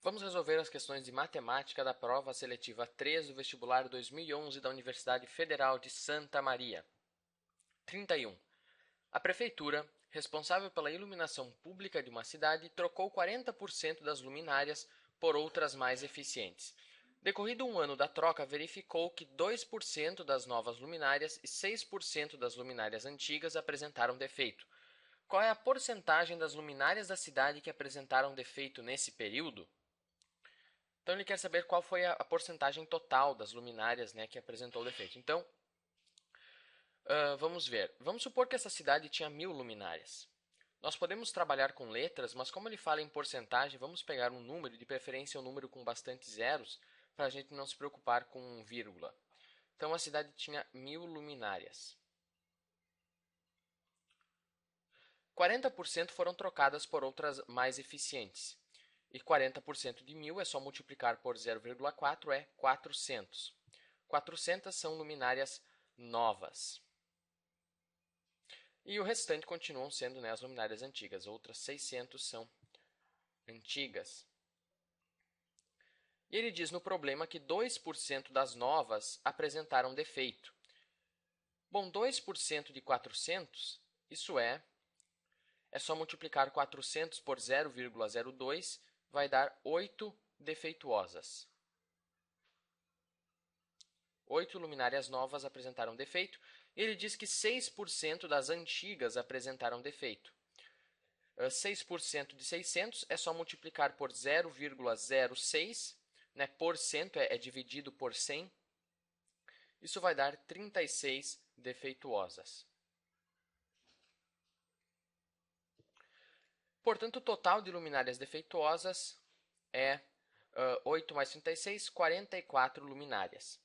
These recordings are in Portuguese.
Vamos resolver as questões de matemática da prova seletiva 3 do vestibular 2011 da Universidade Federal de Santa Maria. 31. A prefeitura, responsável pela iluminação pública de uma cidade, trocou 40% das luminárias por outras mais eficientes. Decorrido um ano da troca, verificou que 2% das novas luminárias e 6% das luminárias antigas apresentaram defeito. Qual é a porcentagem das luminárias da cidade que apresentaram defeito nesse período? Então, ele quer saber qual foi a porcentagem total das luminárias, né, que apresentou defeito. Então, vamos ver. Vamos supor que essa cidade tinha 1000 luminárias. Nós podemos trabalhar com letras, mas como ele fala em porcentagem, vamos pegar um número, de preferência um número com bastante zeros, para a gente não se preocupar com vírgula. Então, a cidade tinha 1000 luminárias. 40% foram trocadas por outras mais eficientes. E 40% de 1000 é só multiplicar por 0,4, é 400. 400 são luminárias novas. E o restante continuam sendo, né, as luminárias antigas. Outras 600 são antigas. E ele diz no problema que 2% das novas apresentaram defeito. Bom, 2% de 400, isso é só multiplicar 400 por 0,02, vai dar 8 defeituosas. 8 luminárias novas apresentaram defeito. E ele diz que 6% das antigas apresentaram defeito. 6% de 600 é só multiplicar por 0,06, né? Por cento é dividido por 100. Isso vai dar 36 defeituosas. Portanto, o total de luminárias defeituosas é 8 mais 36, 44 luminárias.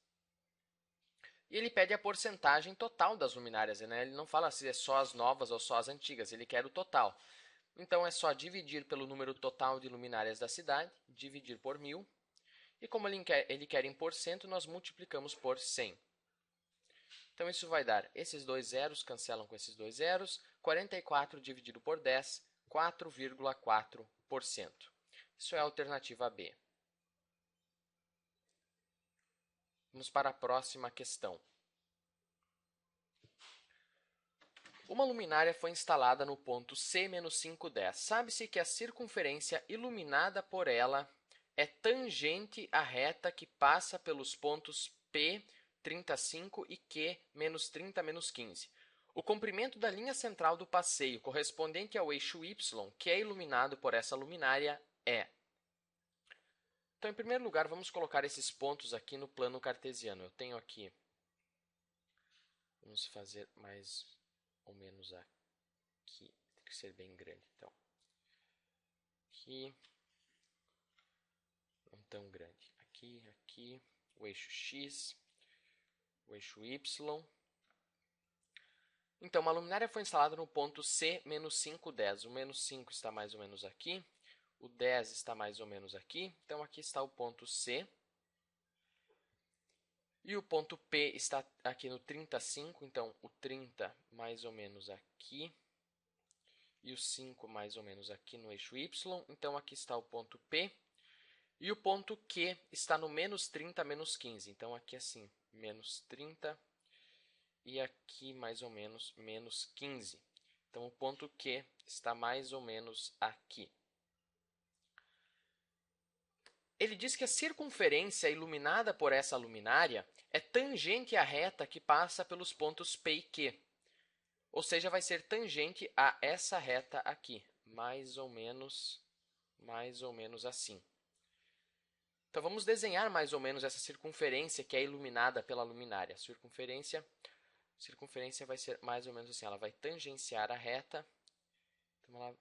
E ele pede a porcentagem total das luminárias, né? Ele não fala se é só as novas ou só as antigas, ele quer o total. Então, é só dividir pelo número total de luminárias da cidade, dividir por 1000. E como ele quer em porcento, nós multiplicamos por 100. Então, isso vai dar, esses dois zeros cancelam com esses dois zeros, 44 dividido por 10, 4,4%. Isso é a alternativa B. Vamos para a próxima questão. Uma luminária foi instalada no ponto C-510. Sabe-se que a circunferência iluminada por ela é tangente à reta que passa pelos pontos P, 35 e Q, -30, -15. O comprimento da linha central do passeio correspondente ao eixo Y, que é iluminado por essa luminária, é. Então, em primeiro lugar, vamos colocar esses pontos aqui no plano cartesiano. Eu tenho aqui, vamos fazer mais ou menos aqui, tem que ser bem grande. Então, aqui, não tão grande. Aqui, aqui, o eixo X, o eixo Y. Então, uma luminária foi instalada no ponto C-510. O -5 está mais ou menos aqui. O 10 está mais ou menos aqui. Então, aqui está o ponto C. E o ponto P está aqui no 35. Então, o 30 mais ou menos aqui. E o 5 mais ou menos aqui no eixo Y. Então, aqui está o ponto P. E o ponto Q está no -30, -15. Então, aqui assim, -30 e aqui mais ou menos -15. Então, o ponto Q está mais ou menos aqui. Ele diz que a circunferência iluminada por essa luminária é tangente à reta que passa pelos pontos P e Q. Ou seja, vai ser tangente a essa reta aqui, mais ou menos assim. Então, vamos desenhar mais ou menos essa circunferência que é iluminada pela luminária. A circunferência vai ser mais ou menos assim, ela vai tangenciar a reta. Então, ela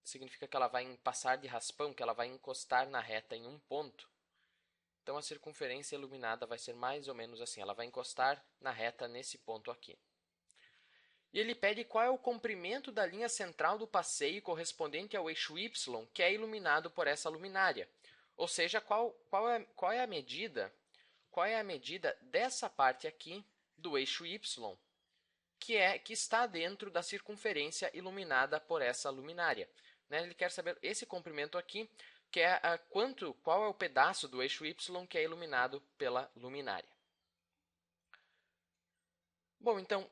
significa que ela vai passar de raspão, que ela vai encostar na reta em um ponto. Então, a circunferência iluminada vai ser mais ou menos assim, ela vai encostar na reta nesse ponto aqui. E ele pede qual é o comprimento da linha central do passeio correspondente ao eixo Y, que é iluminado por essa luminária. Ou seja, qual é a medida dessa parte aqui do eixo Y, que está dentro da circunferência iluminada por essa luminária. Ele quer saber esse comprimento aqui, que é qual é o pedaço do eixo y que é iluminado pela luminária. Bom, então,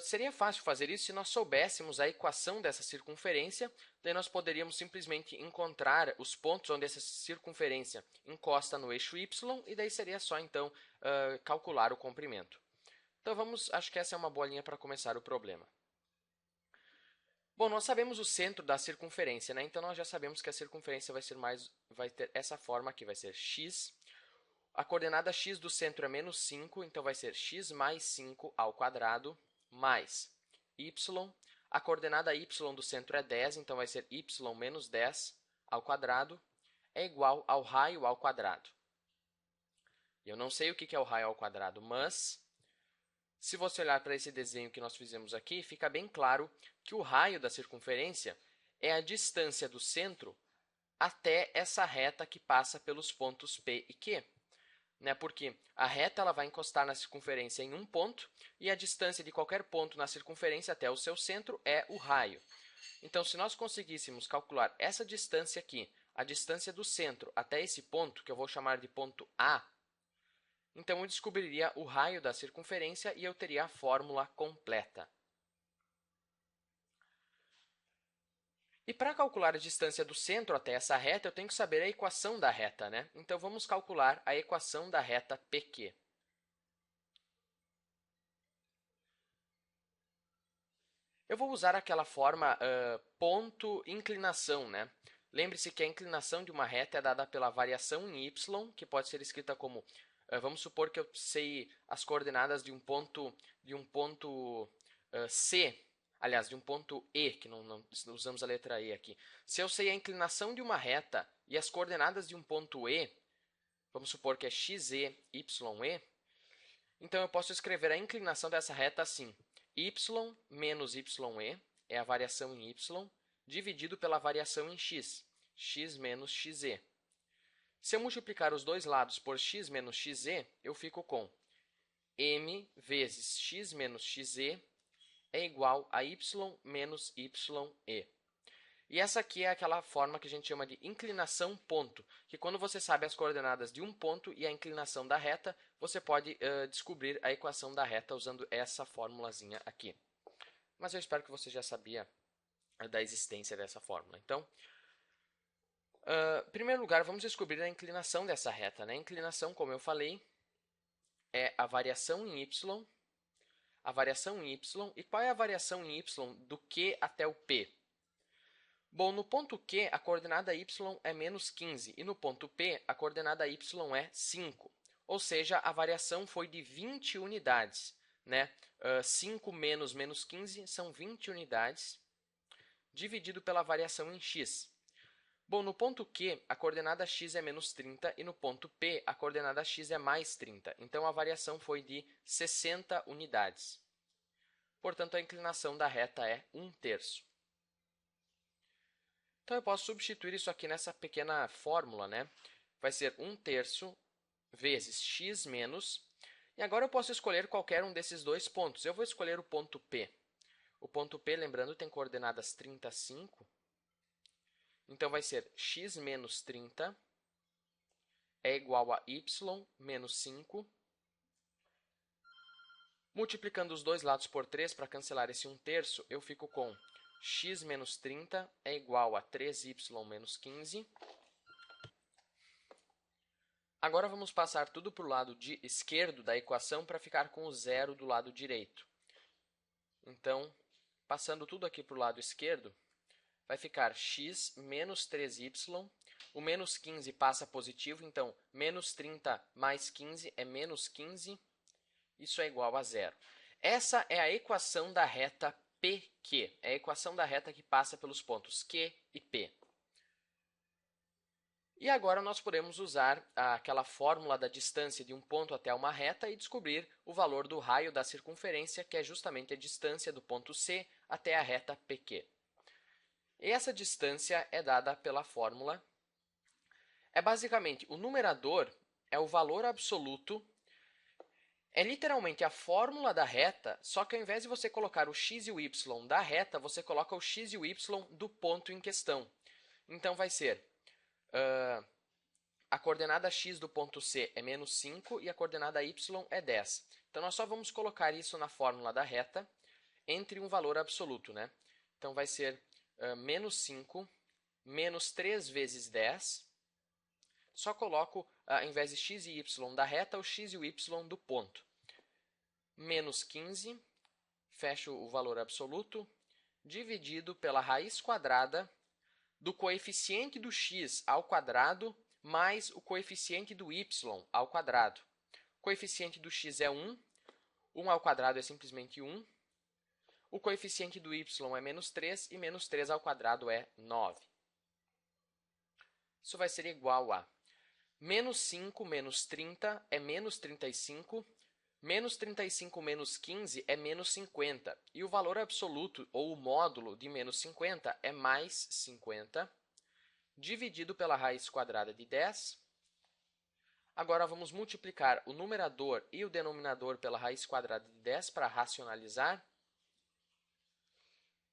seria fácil fazer isso se nós soubéssemos a equação dessa circunferência, daí nós poderíamos simplesmente encontrar os pontos onde essa circunferência encosta no eixo y, e daí seria só, então, calcular o comprimento. Então, acho que essa é uma boa linha para começar o problema. Bom, nós sabemos o centro da circunferência, né? Então, nós já sabemos que a circunferência vai ter essa forma aqui, vai ser x. A coordenada x do centro é menos 5, então vai ser x mais 5 ao quadrado, mais y. A coordenada y do centro é 10, então vai ser y menos 10 ao quadrado, é igual ao raio ao quadrado. Eu não sei o que é o raio ao quadrado, mas se você olhar para esse desenho que nós fizemos aqui, fica bem claro que o raio da circunferência é a distância do centro até essa reta que passa pelos pontos P e Q. Né? Porque a reta ela vai encostar na circunferência em um ponto e a distância de qualquer ponto na circunferência até o seu centro é o raio. Então, se nós conseguíssemos calcular essa distância aqui, a distância do centro até esse ponto, que eu vou chamar de ponto A, então eu descobriria o raio da circunferência e eu teria a fórmula completa. E para calcular a distância do centro até essa reta, eu tenho que saber a equação da reta, né? Então, vamos calcular a equação da reta PQ. Eu vou usar aquela forma ponto inclinação, né? Lembre-se que a inclinação de uma reta é dada pela variação em y, que pode ser escrita como... vamos supor que eu sei as coordenadas de um ponto C, aliás, de um ponto E, que não usamos a letra E aqui. Se eu sei a inclinação de uma reta e as coordenadas de um ponto E, vamos supor que é xe, ye, então eu posso escrever a inclinação dessa reta assim. Y menos ye é a variação em y, dividido pela variação em x, x menos xe. Se eu multiplicar os dois lados por x menos xe, eu fico com m vezes x menos xe é igual a y menos ye. E essa aqui é aquela forma que a gente chama de inclinação ponto, que quando você sabe as coordenadas de um ponto e a inclinação da reta, você pode descobrir a equação da reta usando essa formulazinha aqui. Mas eu espero que você já sabia da existência dessa fórmula. Então, em primeiro lugar, vamos descobrir a inclinação dessa reta, né? A inclinação, como eu falei, é a variação em y. A variação em y. E qual é a variação em y do Q até o P? Bom, no ponto Q, a coordenada y é menos 15 e no ponto P, a coordenada y é 5. Ou seja, a variação foi de 20 unidades. Né? 5 menos menos 15 são 20 unidades, dividido pela variação em x. Bom, no ponto Q, a coordenada x é menos 30 e no ponto P, a coordenada x é mais 30. Então, a variação foi de 60 unidades. Portanto, a inclinação da reta é 1/3. Então, eu posso substituir isso aqui nessa pequena fórmula, né? Vai ser 1/3 vezes x menos... E agora eu posso escolher qualquer um desses dois pontos. Eu vou escolher o ponto P. O ponto P, lembrando, tem coordenadas 35. Então, vai ser x menos 30 é igual a y menos 5. Multiplicando os dois lados por 3 para cancelar esse 1/3, eu fico com x menos 30 é igual a 3y menos 15. Agora, vamos passar tudo para o lado esquerdo da equação para ficar com o zero do lado direito. Então, passando tudo aqui para o lado esquerdo, vai ficar x menos 3y. O menos 15 passa positivo, então, menos 30 mais 15 é menos 15. Isso é igual a zero. Essa é a equação da reta PQ. É a equação da reta que passa pelos pontos Q e P. E agora nós podemos usar aquela fórmula da distância de um ponto até uma reta e descobrir o valor do raio da circunferência, que é justamente a distância do ponto C até a reta PQ. E essa distância é dada pela fórmula. É basicamente, o numerador é o valor absoluto, é literalmente a fórmula da reta, só que ao invés de você colocar o x e o y da reta, você coloca o x e o y do ponto em questão. Então, vai ser a coordenada x do ponto C é menos 5 e a coordenada y é 10. Então, nós só vamos colocar isso na fórmula da reta entre um valor absoluto, né? Então, vai ser menos 5 menos 3 vezes 10. Só coloco, ao invés de x e y da reta, o x e o y do ponto. Menos 15, fecho o valor absoluto, dividido pela raiz quadrada do coeficiente do x ao quadrado mais o coeficiente do y ao quadrado. O coeficiente do x é 1, 1 ao quadrado é simplesmente 1. O coeficiente do y é menos 3 e menos 3 ao quadrado é 9. Isso vai ser igual a menos 5 menos 30 é menos 35, menos 35 menos 15 é menos 50. E o valor absoluto, ou o módulo de menos 50, é mais 50, dividido pela raiz quadrada de 10. Agora, vamos multiplicar o numerador e o denominador pela raiz quadrada de 10 para racionalizar.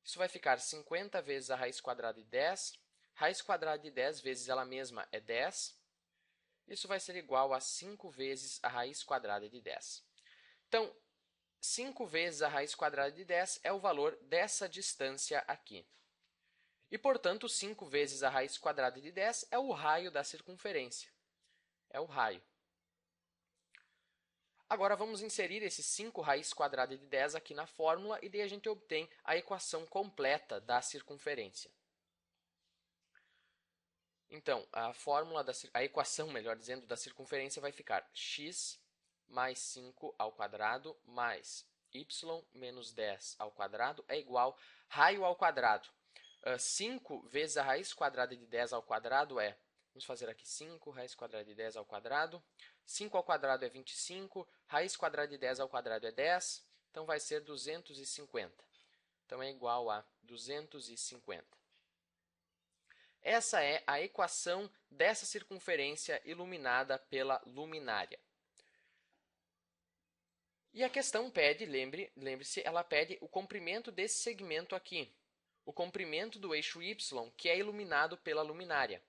Isso vai ficar 50 vezes a raiz quadrada de 10. Raiz quadrada de 10 vezes ela mesma é 10. Isso vai ser igual a 5 vezes a raiz quadrada de 10. Então, 5 vezes a raiz quadrada de 10 é o valor dessa distância aqui. E, portanto, 5 vezes a raiz quadrada de 10 é o raio da circunferência. É o raio. Agora, vamos inserir esse 5 raiz quadrada de 10 aqui na fórmula e daí a gente obtém a equação completa da circunferência. Então, a equação, melhor dizendo, da circunferência vai ficar x mais 5 ao quadrado mais y menos 10 ao quadrado é igual a raio ao quadrado. 5 vezes a raiz quadrada de 10 ao quadrado é, vamos fazer aqui 5, raiz quadrada de 10 ao quadrado. 5 ao quadrado é 25, raiz quadrada de 10 ao quadrado é 10, então vai ser 250. Então, é igual a 250. Essa é a equação dessa circunferência iluminada pela luminária. E a questão pede, lembre-se, ela pede o comprimento desse segmento aqui, o comprimento do eixo y, que é iluminado pela luminária.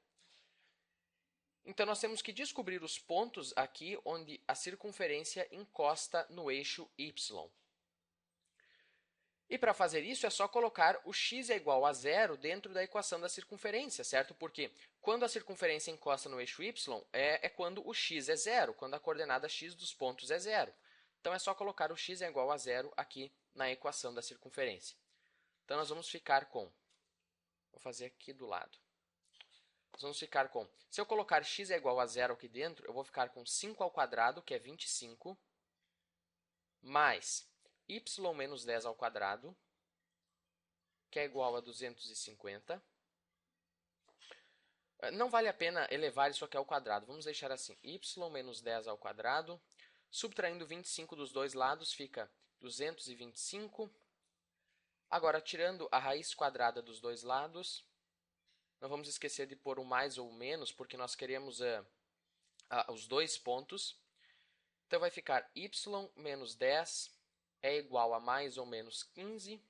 Então, nós temos que descobrir os pontos aqui onde a circunferência encosta no eixo y. E para fazer isso, é só colocar o x é igual a 0 dentro da equação da circunferência, certo? Porque quando a circunferência encosta no eixo y, é quando o x é 0, quando a coordenada x dos pontos é 0. Então, é só colocar o x é igual a 0 aqui na equação da circunferência. Então, nós vamos ficar com... Vou fazer aqui do lado. Nós vamos ficar com... Se eu colocar x é igual a 0 aqui dentro, eu vou ficar com 5 ao quadrado, que é 25, mais y menos 10 ao quadrado, que é igual a 250. Não vale a pena elevar isso aqui ao quadrado. Vamos deixar assim, y menos 10 ao quadrado. Subtraindo 25 dos dois lados, fica 225. Agora, tirando a raiz quadrada dos dois lados, não vamos esquecer de pôr o mais ou o menos, porque nós queremos os dois pontos. Então, vai ficar y menos 10 é igual a mais ou menos 15.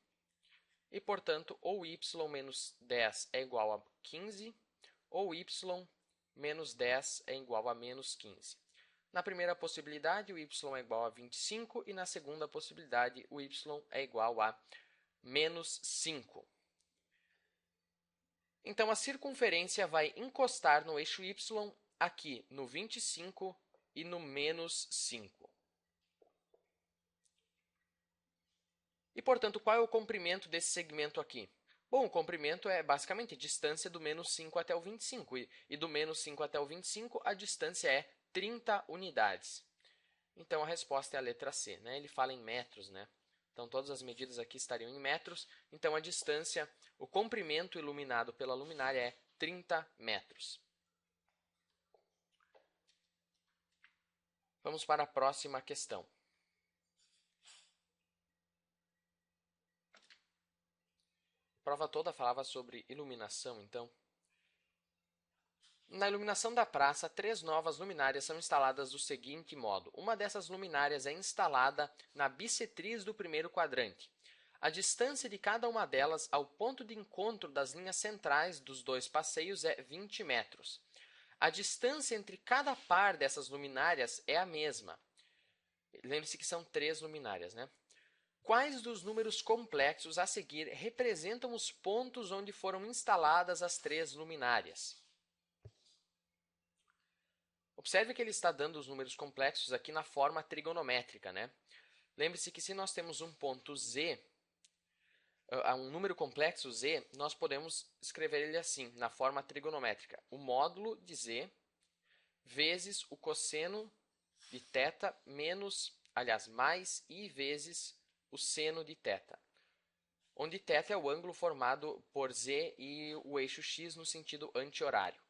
E, portanto, ou y menos 10 é igual a 15, ou y menos 10 é igual a menos 15. Na primeira possibilidade, o y é igual a 25, e na segunda possibilidade, o y é igual a menos 5. Então, a circunferência vai encostar no eixo y aqui no 25 e no menos 5. E, portanto, qual é o comprimento desse segmento aqui? Bom, o comprimento é basicamente a distância do menos 5 até o 25. E do menos 5 até o 25, a distância é 30 unidades. Então, a resposta é a letra C, né? Ele fala em metros, né? Então, todas as medidas aqui estariam em metros. Então, a distância, o comprimento iluminado pela luminária é 30 metros. Vamos para a próxima questão. A prova toda falava sobre iluminação, então. Na iluminação da praça, 3 novas luminárias são instaladas do seguinte modo. Uma dessas luminárias é instalada na bissetriz do primeiro quadrante. A distância de cada uma delas ao ponto de encontro das linhas centrais dos dois passeios é 20 metros. a distância entre cada par dessas luminárias é a mesma. Lembre-se que são 3 luminárias, né? Quais dos números complexos a seguir representam os pontos onde foram instaladas as 3 luminárias? Observe que ele está dando os números complexos aqui na forma trigonométrica, né? Lembre-se que se nós temos um ponto Z, um número complexo Z, nós podemos escrever ele assim, na forma trigonométrica. O módulo de Z vezes o cosseno de θ mais I vezes o seno de θ, onde θ é o ângulo formado por Z e o eixo X no sentido anti-horário.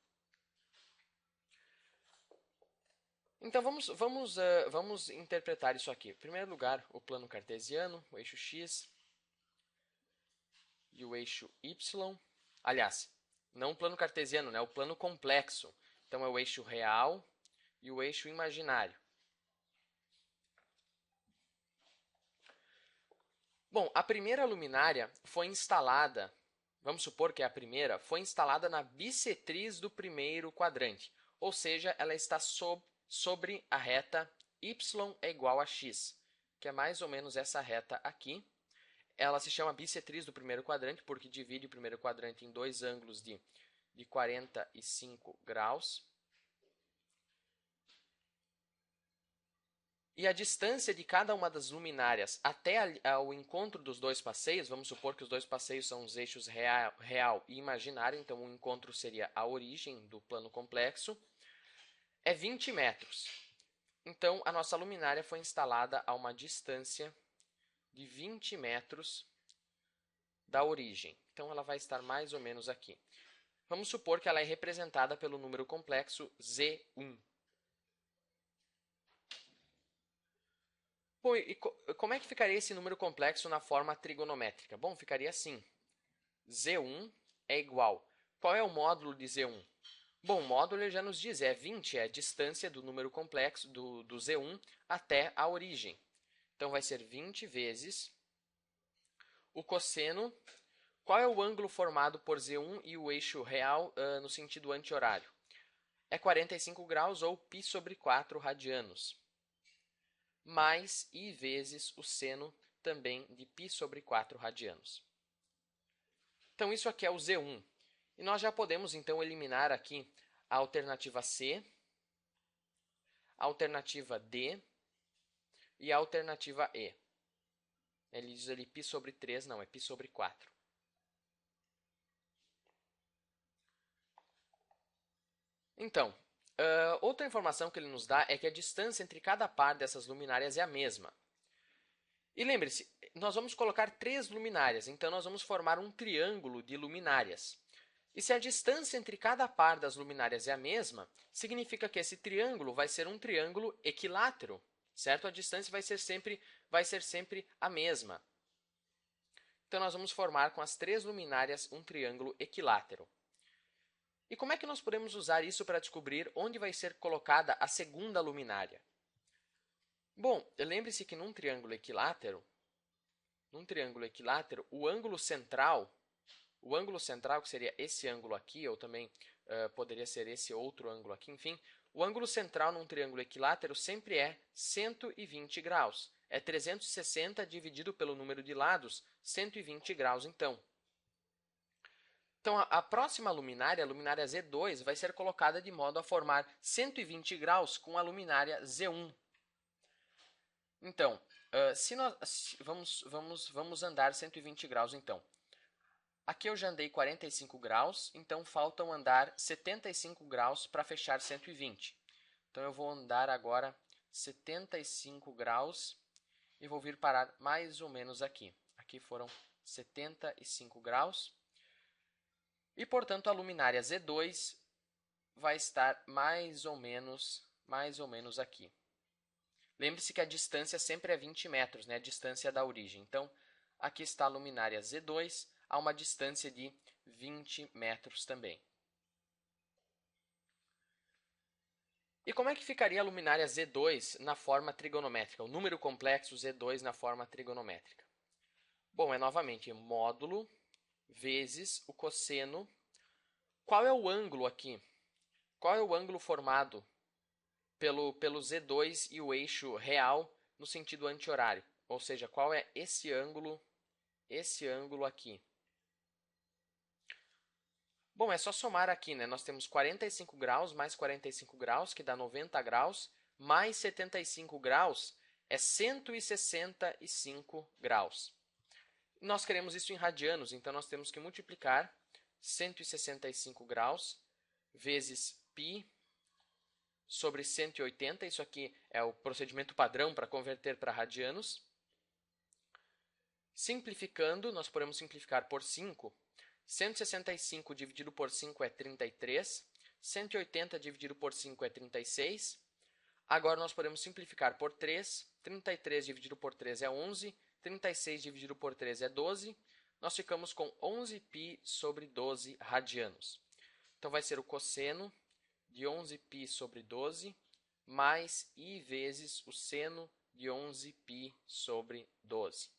Então, vamos interpretar isso aqui. Em primeiro lugar, o plano cartesiano, o eixo X e o eixo Y. Aliás, não o plano cartesiano, né? O plano complexo. Então, é o eixo real e o eixo imaginário. Bom, a primeira luminária foi instalada, vamos supor que é a primeira, foi instalada na bissetriz do primeiro quadrante, ou seja, ela está sobre a reta y é igual a x, que é mais ou menos essa reta aqui. Ela se chama bissetriz do primeiro quadrante porque divide o primeiro quadrante em dois ângulos de 45 graus. E a distância de cada uma das luminárias até o encontro dos dois passeios, vamos supor que os dois passeios são os eixos real e imaginário, então o encontro seria a origem do plano complexo, é 20 metros. Então, a nossa luminária foi instalada a uma distância de 20 metros da origem. Então, ela vai estar mais ou menos aqui. Vamos supor que ela é representada pelo número complexo Z1. Bom, e como é que ficaria esse número complexo na forma trigonométrica? Bom, ficaria assim. Z1 é igual. Qual é o módulo de Z1? Bom, o módulo ele já nos diz, é 20, é a distância do número complexo do Z1 até a origem. Então, vai ser 20 vezes o cosseno. Qual é o ângulo formado por Z1 e o eixo real no sentido anti-horário? É 45 graus ou π sobre 4 radianos. Mais I vezes o seno também de π sobre 4 radianos. Então, isso aqui é o Z1. E nós já podemos, então, eliminar aqui a alternativa C, a alternativa D e a alternativa E. Ele diz ali π sobre 3, não, é π sobre 4. Então, outra informação que ele nos dá é que a distância entre cada par dessas luminárias é a mesma. E lembre-se, nós vamos colocar 3 luminárias, então nós vamos formar um triângulo de luminárias. E se a distância entre cada par das luminárias é a mesma, significa que esse triângulo vai ser um triângulo equilátero, certo? A distância vai ser sempre a mesma. Então, nós vamos formar com as 3 luminárias um triângulo equilátero. E como é que nós podemos usar isso para descobrir onde vai ser colocada a segunda luminária? Bom, lembre-se que num triângulo equilátero, o ângulo central, que seria esse ângulo aqui, ou também poderia ser esse outro ângulo aqui, enfim, o ângulo central num triângulo equilátero sempre é 120 graus. É 360 dividido pelo número de lados, 120 graus, então. Então, a próxima luminária, a luminária Z2, vai ser colocada de modo a formar 120 graus com a luminária Z1. Então, vamos andar 120 graus, então. Aqui eu já andei 45 graus, então faltam andar 75 graus para fechar 120. Então, eu vou andar agora 75 graus e vou vir parar mais ou menos aqui. Aqui foram 75 graus. E, portanto, a luminária Z2 vai estar mais ou menos aqui. Lembre-se que a distância sempre é 20 metros, né? A distância da origem. Então, aqui está a luminária Z2 a uma distância de 20 metros também. E como é que ficaria a luminária Z2 na forma trigonométrica? O número complexo Z2 na forma trigonométrica. Bom, é novamente módulo vezes o cosseno. Qual é o ângulo aqui? qual é o ângulo formado pelo Z2 e o eixo real no sentido anti-horário? Ou seja, qual é esse ângulo aqui? Bom, é só somar aqui, né? Nós temos 45 graus mais 45 graus, que dá 90 graus, mais 75 graus é 165 graus. Nós queremos isso em radianos, então nós temos que multiplicar 165 graus vezes π sobre 180. Isso aqui é o procedimento padrão para converter para radianos. Simplificando, nós podemos simplificar por 5. 165 dividido por 5 é 33. 180 dividido por 5 é 36. Agora nós podemos simplificar por 3. 33 dividido por 3 é 11. 36 dividido por 3 é 12. Nós ficamos com 11π sobre 12 radianos. Então, vai ser o cosseno de 11π sobre 12 mais i vezes o seno de 11π sobre 12.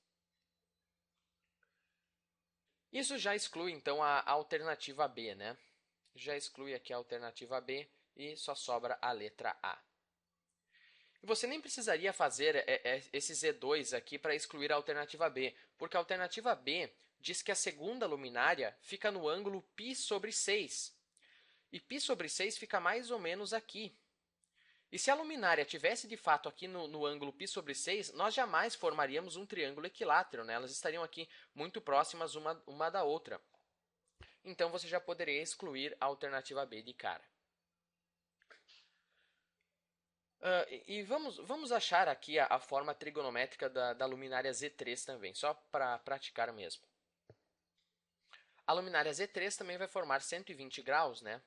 Isso já exclui, então, a alternativa B, né? Já exclui aqui a alternativa B e só sobra a letra A. E você nem precisaria fazer esse Z2 aqui para excluir a alternativa B, porque a alternativa B diz que a segunda luminária fica no ângulo π sobre 6. E π sobre 6 fica mais ou menos aqui. E se a luminária tivesse de fato aqui no ângulo π sobre 6, nós jamais formaríamos um triângulo equilátero, né? Elas estariam aqui muito próximas uma da outra. Então, você já poderia excluir a alternativa B de cara. E vamos achar aqui a forma trigonométrica da luminária Z3 também, só para praticar mesmo. A luminária Z3 também vai formar 120 graus, né?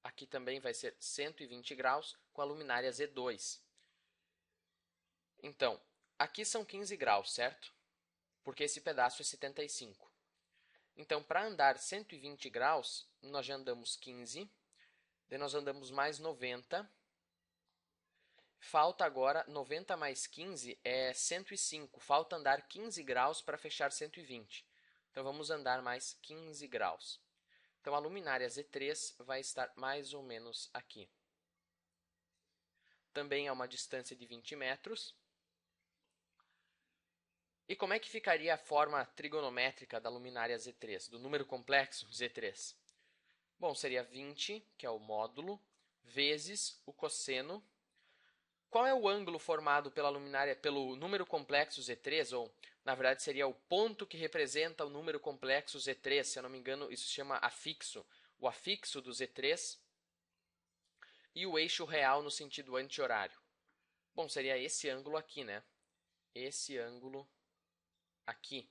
Aqui também vai ser 120 graus com a luminária Z2. Então, aqui são 15 graus, certo? Porque esse pedaço é 75. Então, para andar 120 graus, nós já andamos 15, daí nós andamos mais 90. Falta agora 90 mais 15 é 105. Falta andar 15 graus para fechar 120. Então, vamos andar mais 15 graus. Então, a luminária Z3 vai estar mais ou menos aqui. Também a uma distância de 20 metros. E como é que ficaria a forma trigonométrica da luminária Z3, do número complexo Z3? Bom, seria 20, que é o módulo, vezes o cosseno. Qual é o ângulo formado pela luminária, pelo número complexo Z3? Ou, na verdade, seria o ponto que representa o número complexo Z3. Se eu não me engano, isso se chama afixo. O afixo do Z3 e o eixo real no sentido anti-horário. Bom, seria esse ângulo aqui, né? Esse ângulo aqui.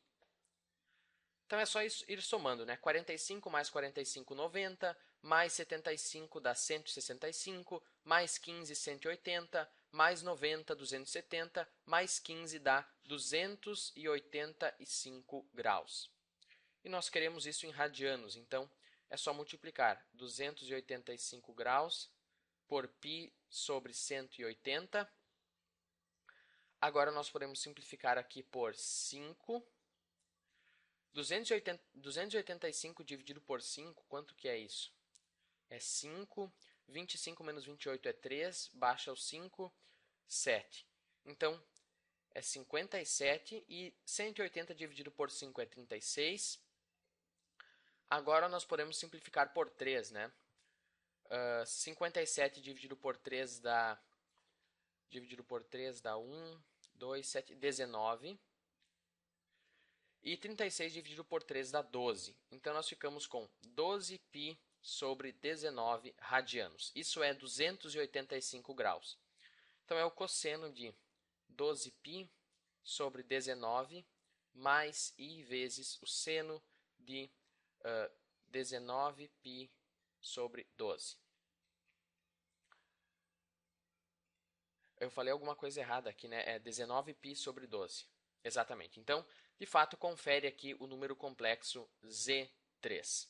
Então, é só ir somando, né? 45 mais 45, 90, mais 75 dá 165, mais 15, 180, mais 90, 270, mais 15 dá 285 graus. E nós queremos isso em radianos, então é só multiplicar 285 graus por π sobre 180. Agora, nós podemos simplificar aqui por 5. 285 dividido por 5, quanto que é isso? É 5. 25 menos 28 é 3. Baixa o 5, 7. Então, é 57 e 180 dividido por 5 é 36. Agora, nós podemos simplificar por 3, né? 57 dividido por 3 dá 1, 2, 7, 19. E 36 dividido por 3 dá 12. Então, nós ficamos com 12π sobre 19 radianos. Isso é 285 graus. Então, é o cosseno de 12π sobre 19 mais i vezes o seno de 19π sobre 12. Eu falei alguma coisa errada aqui, né? É 19π sobre 12. Exatamente. Então, de fato, confere aqui o número complexo Z3.